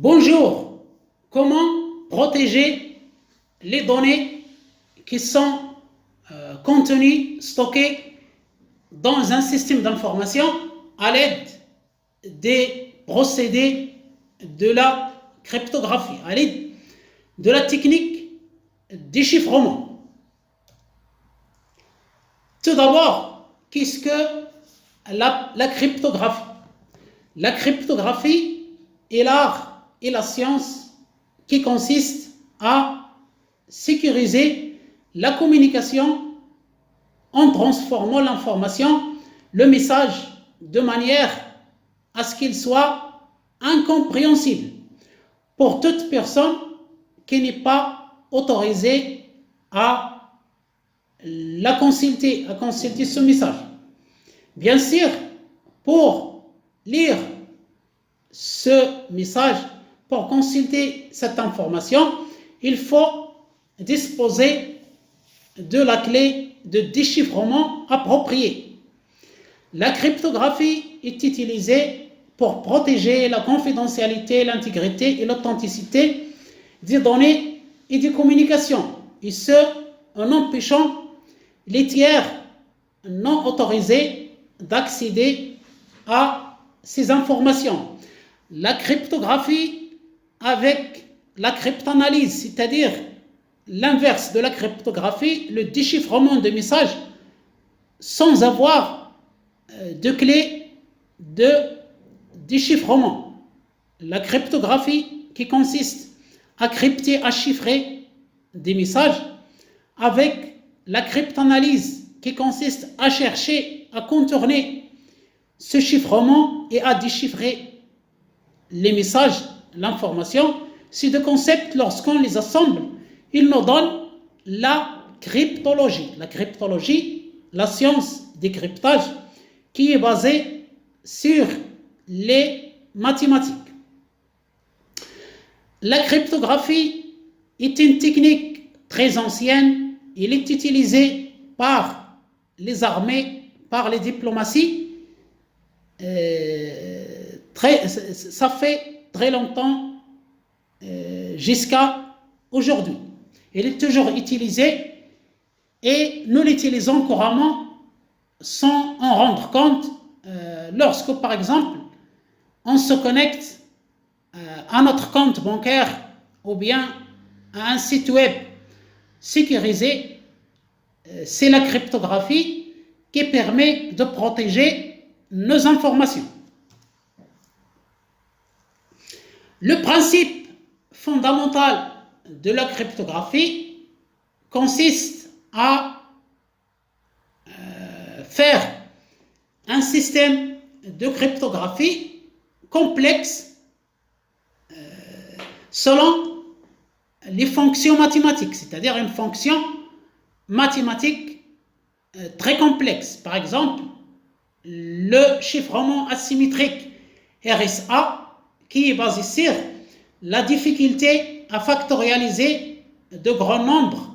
Bonjour, comment protéger les données qui sont contenues, stockées dans un système d'information à l'aide des procédés de la cryptographie, à l'aide de la technique déchiffrement. Tout d'abord, qu'est-ce que la cryptographie? La cryptographie est l'art et la science qui consiste à sécuriser la communication en transformant l'information, le message, de manière à ce qu'il soit incompréhensible pour toute personne qui n'est pas autorisée à à consulter ce message. Bien sûr, pour lire ce message, pour consulter cette information, il faut disposer de la clé de déchiffrement appropriée. La cryptographie est utilisée pour protéger la confidentialité, l'intégrité et l'authenticité des données et des communications, et ce, en empêchant les tiers non autorisés d'accéder à ces informations. La cryptographie avec la cryptanalyse, c'est-à-dire l'inverse de la cryptographie, le déchiffrement de messages sans avoir de clé de déchiffrement. La cryptographie qui consiste à crypter, à chiffrer des messages, avec la cryptanalyse qui consiste à chercher, à contourner ce chiffrement et à déchiffrer les messages, l'information. Ces deux concepts, lorsqu'on les assemble, ils nous donnent la cryptologie. La cryptologie, la science des cryptages, qui est basée sur les mathématiques. La cryptographie est une technique très ancienne. Elle est utilisée par les armées, par les diplomaties. Ça fait très longtemps jusqu'à aujourd'hui. Elle est toujours utilisée et nous l'utilisons couramment sans en rendre compte lorsque, par exemple, on se connecte à notre compte bancaire ou bien à un site web sécurisé. C'est la cryptographie qui permet de protéger nos informations. Le principe fondamental de la cryptographie consiste à faire un système de cryptographie complexe selon les fonctions mathématiques, c'est-à-dire une fonction mathématique très complexe. Par exemple, le chiffrement asymétrique RSA, qui est basé sur la difficulté à factorialiser de grands nombres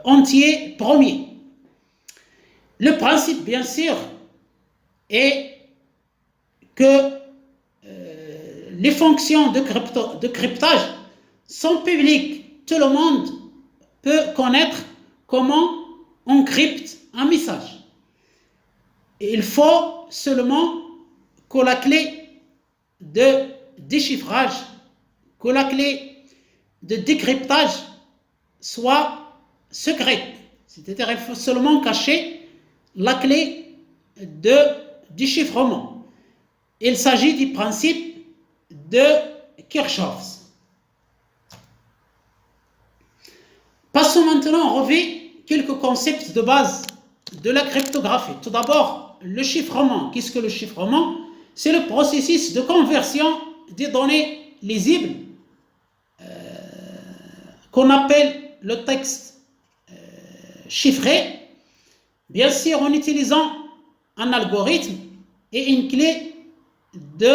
entiers premiers. Le principe, bien sûr, est que les fonctions de cryptage sont publiques. Tout le monde peut connaître comment on crypte un message. Il faut seulement que la clé de déchiffrage, que la clé de décryptage soit secrète. C'est-à-dire qu'il faut seulement cacher la clé de déchiffrement. Il s'agit du principe de Kirchhoff. Passons maintenant en revue quelques concepts de base de la cryptographie. Tout d'abord, le chiffrement. Qu'est-ce que le chiffrement? C'est le processus de conversion des données lisibles qu'on appelle le texte chiffré, bien sûr en utilisant un algorithme et une clé de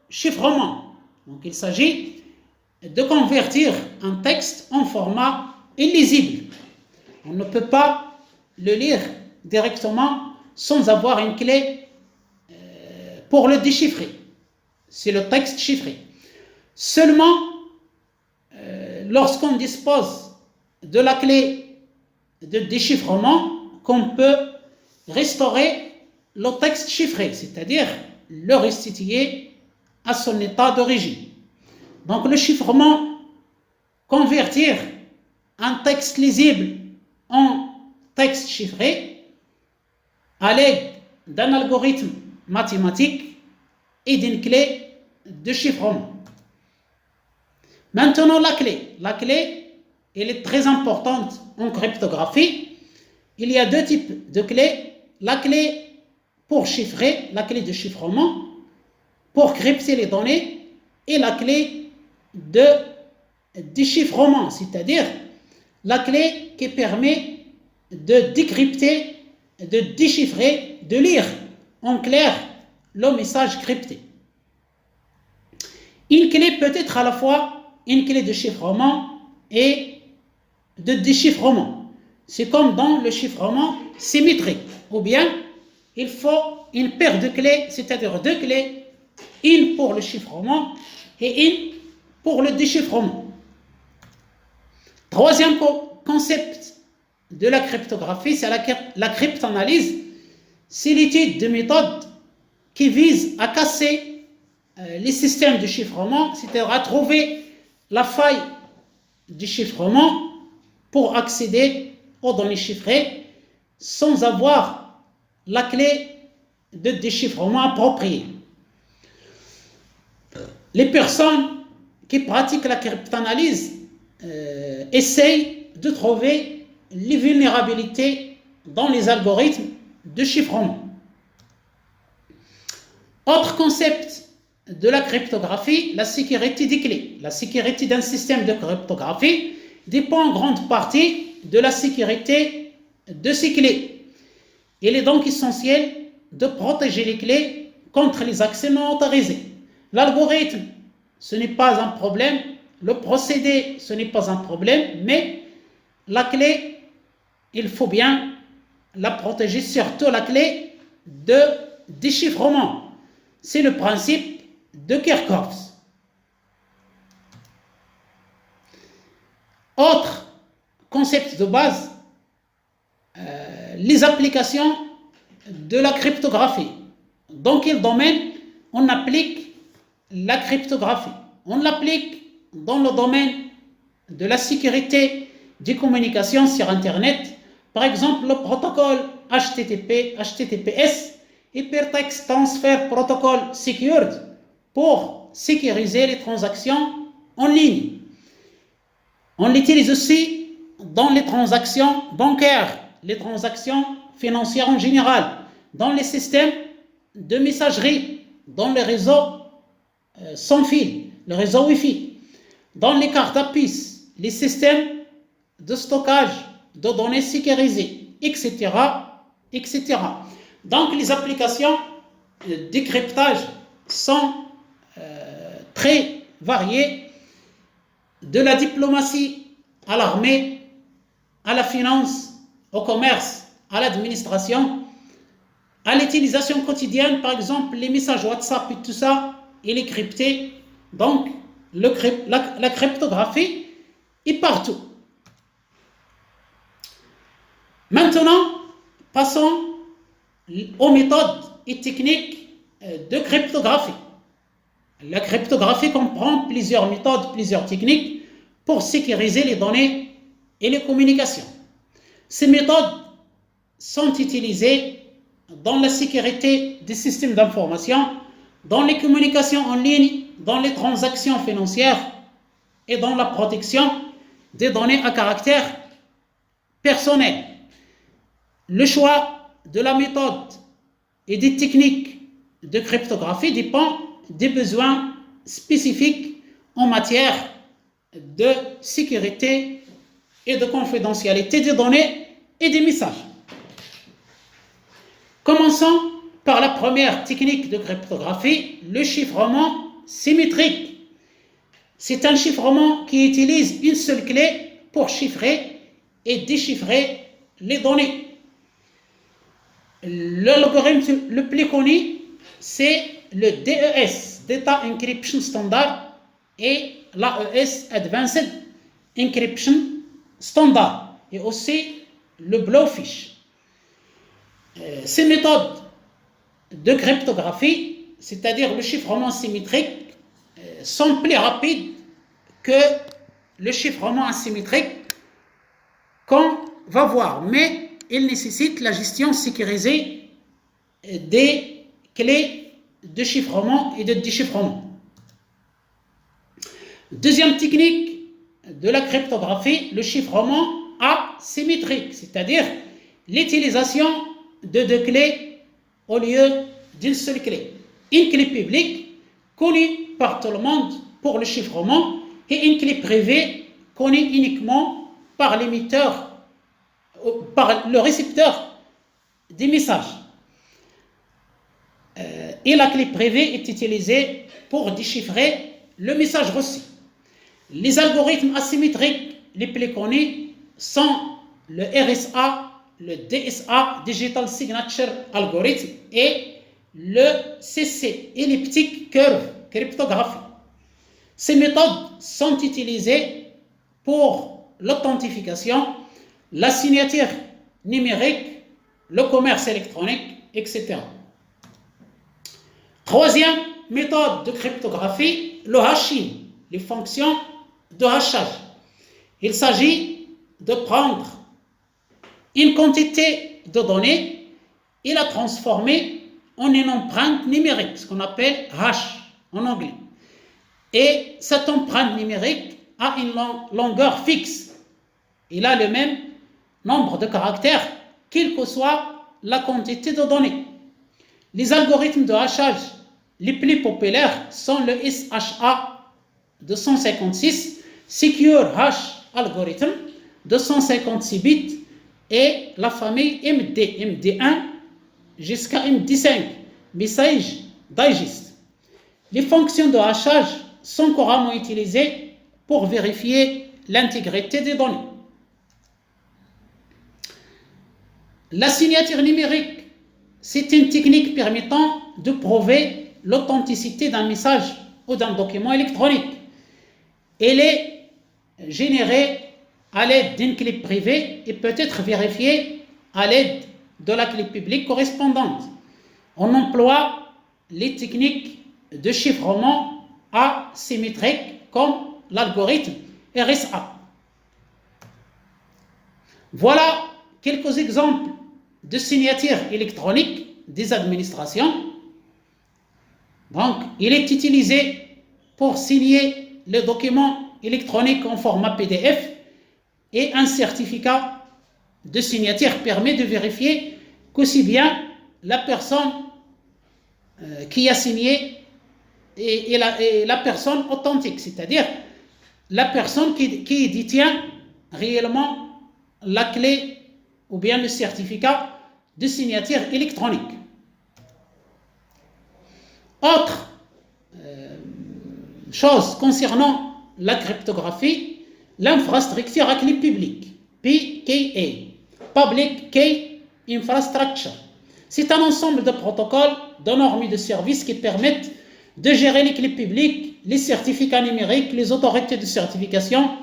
chiffrement. Donc il s'agit de convertir un texte en format illisible. On ne peut pas le lire directement sans avoir une clé pour le déchiffrer. C'est le texte chiffré. seulement lorsqu'on dispose de la clé de déchiffrement qu'on peut restaurer le texte chiffré, c'est-à-dire le restituer à son état d'origine. Donc le chiffrement, convertir un texte lisible en texte chiffré à l'aide d'un algorithme mathématique et d'une clé de chiffrement. Maintenant la clé, elle est très importante en cryptographie. Il y a deux types de clés. La clé pour chiffrer, la clé de chiffrement, pour crypter les données, et la clé de déchiffrement, c'est-à-dire la clé qui permet de décrypter, de déchiffrer, de lire en clair le message crypté. Une clé peut être à la fois une clé de chiffrement et de déchiffrement. C'est comme dans le chiffrement symétrique. Ou bien, il faut une paire de clés, c'est-à-dire deux clés, une pour le chiffrement et une pour le déchiffrement. Troisième concept de la cryptographie, c'est la cryptanalyse. C'est l'étude de méthodes qui visent à casser les systèmes de chiffrement, c'est-à-dire à trouver la faille du chiffrement pour accéder aux données chiffrées sans avoir la clé de déchiffrement appropriée. Les personnes qui pratiquent la cryptanalyse essayent de trouver les vulnérabilités dans les algorithmes de chiffrement. Autre concept de la cryptographie, la sécurité des clés. La sécurité d'un système de cryptographie dépend en grande partie de la sécurité de ces clés. Il est donc essentiel de protéger les clés contre les accès non autorisés. L'algorithme, ce n'est pas un problème. Le procédé, ce n'est pas un problème, mais la clé, il faut bien la protéger, surtout la clé de déchiffrement. C'est le principe de Kerckhoffs. Autre concept de base, les applications de la cryptographie. Dans quel domaine on applique la cryptographie? On l'applique dans le domaine de la sécurité des communications sur Internet. Par exemple, le protocole HTTPS, Hypertext Transfer Protocol Secured, pour sécuriser les transactions en ligne. On l'utilise aussi dans les transactions bancaires, les transactions financières en général, dans les systèmes de messagerie, dans les réseaux sans fil, le réseau Wi-Fi, dans les cartes à puce, les systèmes de stockage de données sécurisées, etc., etc. Donc les applications de décryptage sont très variées, de la diplomatie à l'armée, à la finance, au commerce, à l'administration, à l'utilisation quotidienne, par exemple les messages WhatsApp et tout ça, il est crypté. Donc la cryptographie est partout. Maintenant, passons aux méthodes et techniques de cryptographie. La cryptographie comprend plusieurs méthodes, plusieurs techniques pour sécuriser les données et les communications. Ces méthodes sont utilisées dans la sécurité des systèmes d'information, dans les communications en ligne, dans les transactions financières et dans la protection des données à caractère personnel. Le choix de la méthode et des techniques de cryptographie dépend des besoins spécifiques en matière de sécurité et de confidentialité des données et des messages. Commençons par la première technique de cryptographie, le chiffrement symétrique. C'est un chiffrement qui utilise une seule clé pour chiffrer et déchiffrer les données. L'algorithme le plus connu, c'est le DES, Data Encryption Standard, et l'AES Advanced Encryption Standard et aussi le Blowfish. Ces méthodes de cryptographie, c'est-à-dire le chiffrement symétrique, sont plus rapides que le chiffrement asymétrique qu'on va voir, mais il nécessite la gestion sécurisée des clés de chiffrement et de déchiffrement. Deuxième technique de la cryptographie, le chiffrement asymétrique, c'est-à-dire l'utilisation de deux clés au lieu d'une seule clé. Une clé publique connue par tout le monde pour le chiffrement et une clé privée connue uniquement par l'émetteur, par le récepteur des messages. Et la clé privée est utilisée pour déchiffrer le message reçu. Les algorithmes asymétriques les plus connus sont le RSA, le DSA, Digital Signature Algorithm, et le CC, Elliptic Curve Cryptographie. Ces méthodes sont utilisées pour l'authentification, la signature numérique, le commerce électronique, etc. Troisième méthode de cryptographie, le hashing, les fonctions de hachage. Il s'agit de prendre une quantité de données et la transformer en une empreinte numérique, ce qu'on appelle hash en anglais. Et cette empreinte numérique a une longueur fixe. Il a le même nombre de caractères, quelle que soit la quantité de données. Les algorithmes de hachage les plus populaires sont le SHA 256, Secure Hash Algorithm, 256 bits, et la famille MD, MD1 jusqu'à MD5, Message Digest. Les fonctions de hachage sont couramment utilisées pour vérifier l'intégrité des données. La signature numérique, c'est une technique permettant de prouver l'authenticité d'un message ou d'un document électronique. Elle est générée à l'aide d'une clé privée et peut être vérifiée à l'aide de la clé publique correspondante. On emploie les techniques de chiffrement asymétrique comme l'algorithme RSA. Voilà quelques exemples de signature électronique des administrations. Donc, il est utilisé pour signer le document électronique en format PDF et un certificat de signature permet de vérifier qu'aussi bien la personne qui a signé est la personne authentique, c'est-à-dire la personne qui détient réellement la clé ou bien le certificat de signature électronique. Autre chose concernant la cryptographie, l'infrastructure à clé publique, PKA, Public Key Infrastructure. C'est un ensemble de protocoles, de normes et de services qui permettent de gérer les clés publiques, les certificats numériques, les autorités de certification.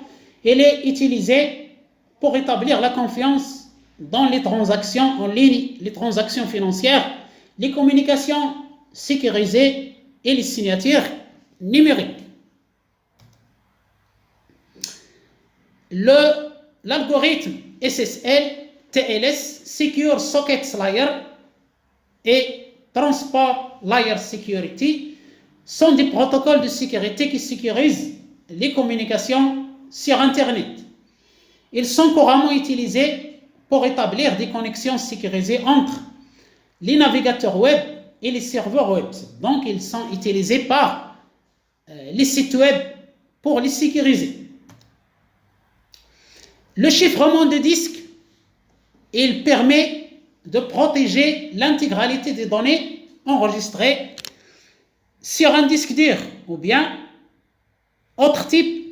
Elle est utilisée pour établir la confiance dans les transactions en ligne, les transactions financières, les communications sécurisées et les signatures numériques. L'algorithme SSL, TLS, Secure Sockets Layer et Transport Layer Security sont des protocoles de sécurité qui sécurisent les communications sur Internet. Ils sont couramment utilisés pour établir des connexions sécurisées entre les navigateurs web et les serveurs web. Donc, ils sont utilisés par les sites web pour les sécuriser. Le chiffrement de disque, il permet de protéger l'intégralité des données enregistrées sur un disque dur ou bien autre type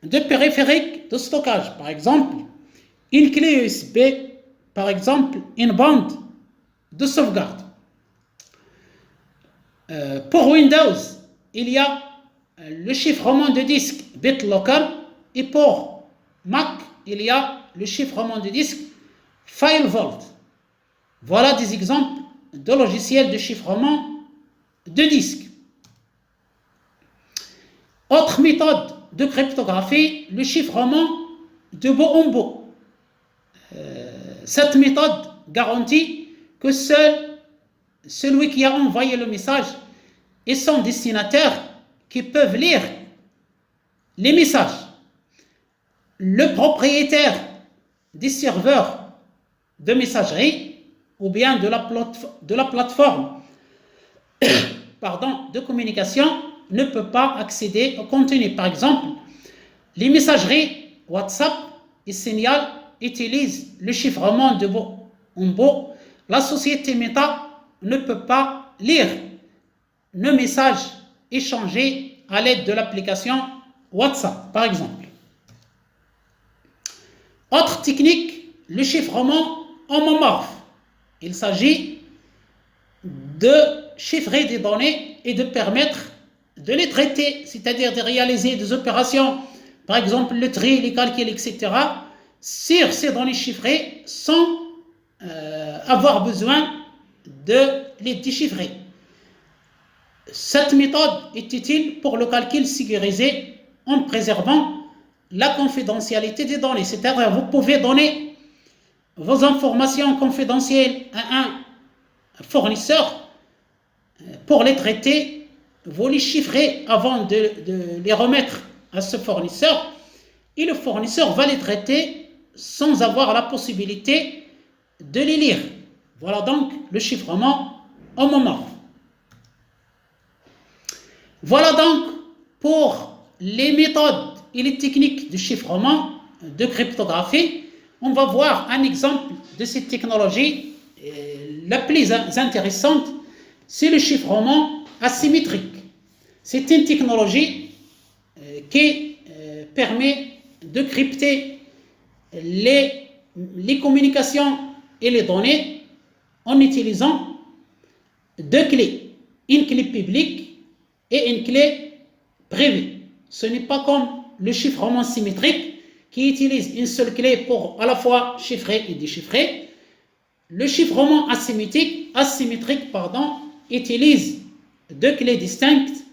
de périphérique de stockage. Par exemple, une clé USB, par exemple, une bande de sauvegarde. Pour Windows, il y a le chiffrement de disque BitLocker, et pour Mac, il y a le chiffrement de disque FileVault. Voilà des exemples de logiciels de chiffrement de disque. Autre méthode de cryptographie, le chiffrement de bout en bout. Cette méthode garantit que seul celui qui a envoyé le message et son destinataire qui peuvent lire les messages. Le propriétaire des serveurs de messagerie ou bien de la plateforme de communication ne peut pas accéder au contenu. Par exemple, les messageries WhatsApp et Signal utilisent le chiffrement de bout en bout. La société Meta ne peut pas lire nos messages échangés à l'aide de l'application WhatsApp, par exemple. Autre technique, le chiffrement homomorphe. Il s'agit de chiffrer des données et de permettre de les traiter, c'est-à-dire de réaliser des opérations, par exemple le tri, les calculs, etc., sur ces données chiffrées sans avoir besoin de les déchiffrer. Cette méthode est utile pour le calcul sécurisé en préservant la confidentialité des données. C'est-à-dire vous pouvez donner vos informations confidentielles à un fournisseur pour les traiter, vous les chiffrez avant de les remettre à ce fournisseur et le fournisseur va les traiter sans avoir la possibilité de les lire. Voilà donc le chiffrement homomorphe. Voilà donc pour les méthodes et les techniques de chiffrement de cryptographie. On va voir un exemple de cette technologie. La plus intéressante, c'est le chiffrement asymétrique. C'est une technologie qui permet de crypter les communications et les données en utilisant deux clés, une clé publique et une clé privée. Ce n'est pas comme le chiffrement symétrique qui utilise une seule clé pour à la fois chiffrer et déchiffrer. Le chiffrement asymétrique utilise deux clés distinctes,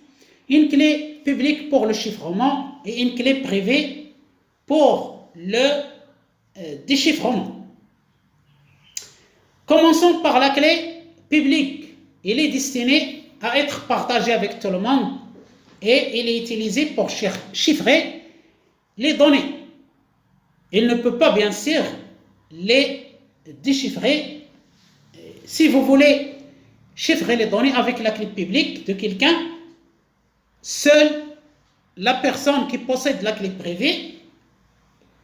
une clé publique pour le chiffrement et une clé privée pour le déchiffrement. Commençons par la clé publique. Il est destiné à être partagé avec tout le monde et il est utilisé pour chiffrer les données. Il ne peut pas bien sûr les déchiffrer. Si vous voulez chiffrer les données avec la clé publique de quelqu'un, seule la personne qui possède la clé privée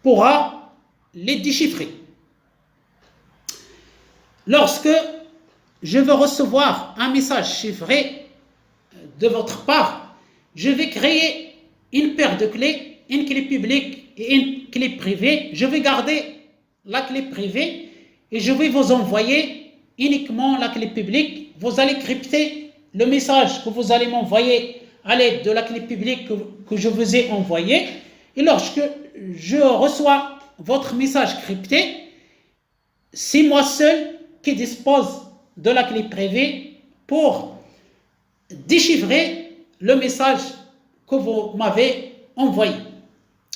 pourra les déchiffrer. Lorsque je veux recevoir un message chiffré de votre part, je vais créer une paire de clés, une clé publique et une clé privée. Je vais garder la clé privée et je vais vous envoyer uniquement la clé publique. Vous allez crypter le message que vous allez m'envoyer à l'aide de la clé publique que je vous ai envoyée. Et lorsque je reçois votre message crypté, c'est moi seul qui dispose de la clé privée pour déchiffrer le message que vous m'avez envoyé.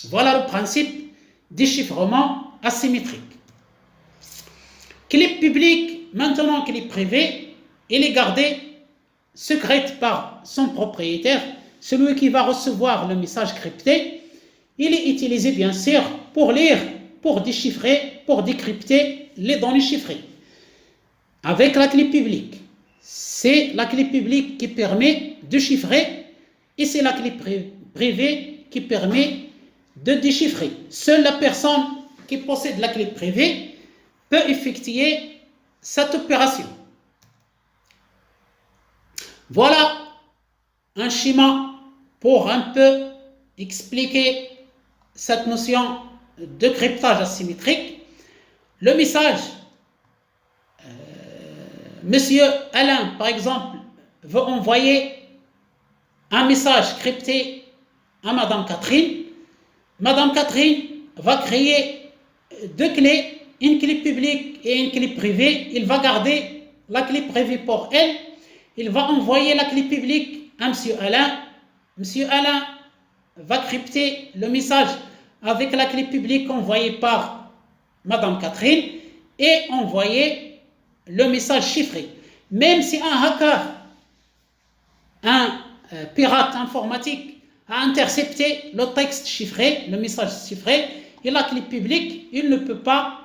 Voilà le principe déchiffrement asymétrique. Clé publique, maintenant clé privée, elle est gardée secrète par son propriétaire, celui qui va recevoir le message crypté. Il est utilisé bien sûr pour lire, pour déchiffrer, pour décrypter les données chiffrées. Avec la clé publique, c'est la clé publique qui permet de chiffrer et c'est la clé privée qui permet de déchiffrer. Seule la personne qui possède la clé privée peut effectuer cette opération. Voilà un schéma pour un peu expliquer cette notion de cryptage asymétrique. Le message, Monsieur Alain, par exemple, veut envoyer un message crypté à Madame Catherine. Madame Catherine va créer deux clés, une clé publique et une clé privée. Il va garder la clé privée pour elle. Il va envoyer la clé publique à Monsieur Alain. Monsieur Alain va crypter le message avec la clé publique envoyée par Madame Catherine et envoyer le message chiffré. Même si un hacker, un pirate informatique a intercepté le texte chiffré, le message chiffré, et la clé publique, il ne peut pas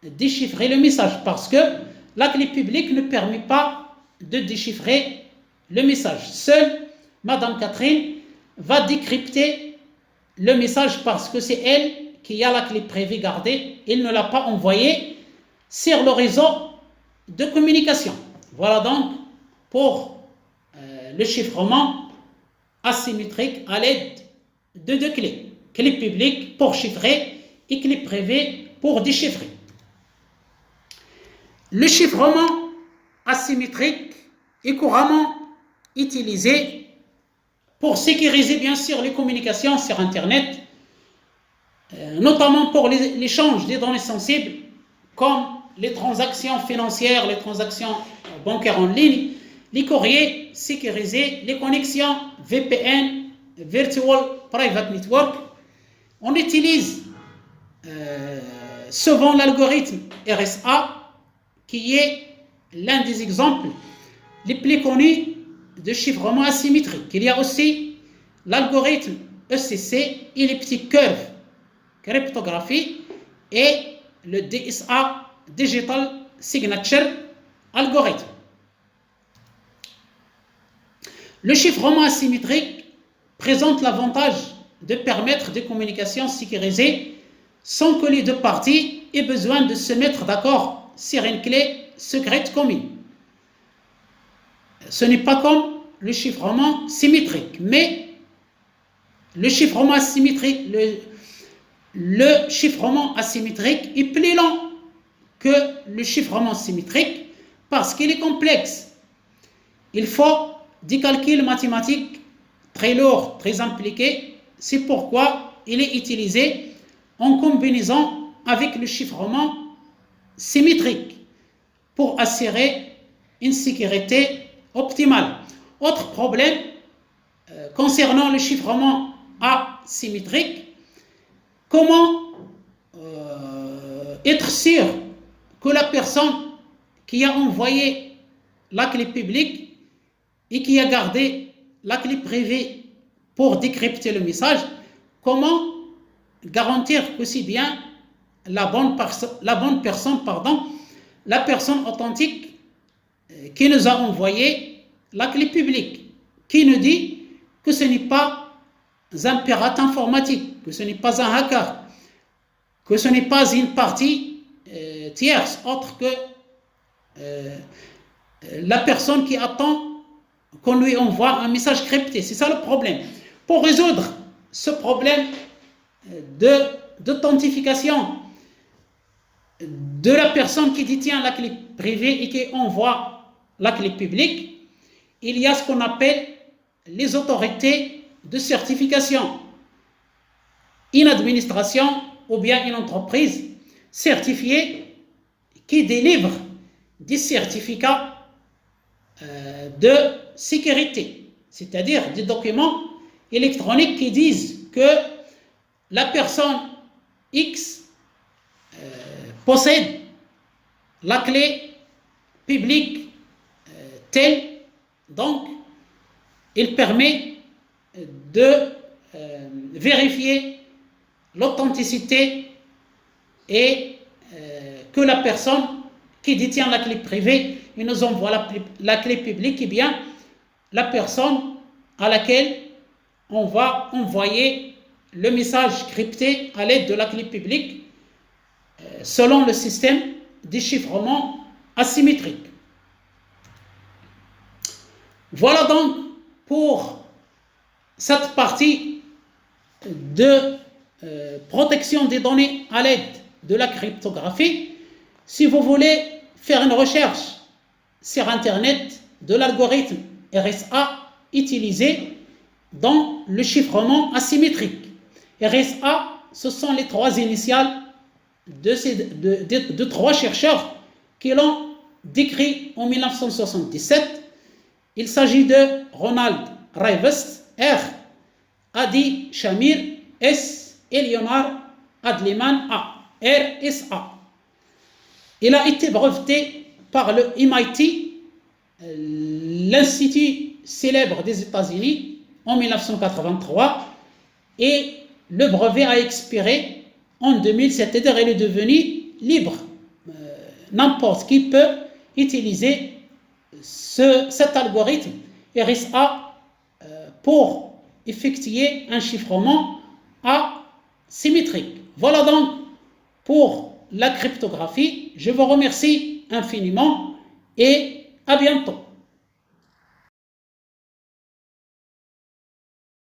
déchiffrer le message parce que la clé publique ne permet pas de déchiffrer le message. Seule Madame Catherine va décrypter le message parce que c'est elle qui a la clé privée gardée. Il ne l'a pas envoyée sur le réseau de communication. Voilà donc pour le chiffrement asymétrique à l'aide de deux clés. Clé publique pour chiffrer et clé privée pour déchiffrer. Le chiffrement asymétrique est couramment utilisé pour sécuriser bien sûr les communications sur Internet, notamment pour l'échange des données sensibles comme les transactions financières, les transactions bancaires en ligne, les courriers sécurisés, les connexions VPN, Virtual Private Network. On utilise souvent l'algorithme RSA qui est l'un des exemples les plus connus de chiffrement asymétrique. Il y a aussi l'algorithme ECC, elliptic curve cryptographie, et le DSA, Digital Signature Algorithm. Le chiffrement asymétrique présente l'avantage de permettre des communications sécurisées sans que les deux parties aient besoin de se mettre d'accord sur une clé secrète commune. Ce n'est pas comme le chiffrement symétrique, mais le chiffrement asymétrique, le chiffrement asymétrique est plus lent que le chiffrement symétrique parce qu'il est complexe. Il faut des calculs mathématiques très lourds, très impliqués. C'est pourquoi il est utilisé en combinaison avec le chiffrement symétrique pour assurer une sécurité optimale. Autre problème concernant le chiffrement asymétrique, comment être sûr que la personne qui a envoyé la clé publique et qui a gardé la clé privée pour décrypter le message, comment garantir que c'est bien la bonne personne, la personne authentique qui nous a envoyé la clé publique, qui nous dit que ce n'est pas un pirate informatique, que ce n'est pas un hacker, que ce n'est pas une partie tierce autre que la personne qui attend qu'on lui envoie un message crypté. C'est ça le problème. Pour résoudre ce problème d'authentification de la personne qui détient la clé privée et qui envoie la clé publique, il y a ce qu'on appelle les autorités de certification. Une administration ou bien une entreprise certifiée qui délivre des certificats de sécurité, c'est-à-dire des documents électroniques qui disent que la personne X possède la clé publique telle, donc il permet de vérifier l'authenticité et que la personne qui détient la clé privée et nous envoie la clé publique, et bien la personne à laquelle on va envoyer le message crypté à l'aide de la clé publique selon le système de chiffrement asymétrique. Voilà donc pour cette partie de protection des données à l'aide de la cryptographie. Si vous voulez faire une recherche sur Internet de l'algorithme RSA utilisé, dans le chiffrement asymétrique. RSA, ce sont les trois initiales de trois chercheurs qui l'ont décrit en 1977. Il s'agit de Ronald Rivest, R, Adi Shamir, S, et Leonard Adleman, A, RSA. Il a été breveté par le MIT, l'institut célèbre des États-Unis, en 1983, et le brevet a expiré en 2000, c'est-à-dire il est devenu libre. N'importe qui peut utiliser cet algorithme RSA pour effectuer un chiffrement asymétrique. Voilà donc pour la cryptographie. Je vous remercie infiniment et à bientôt.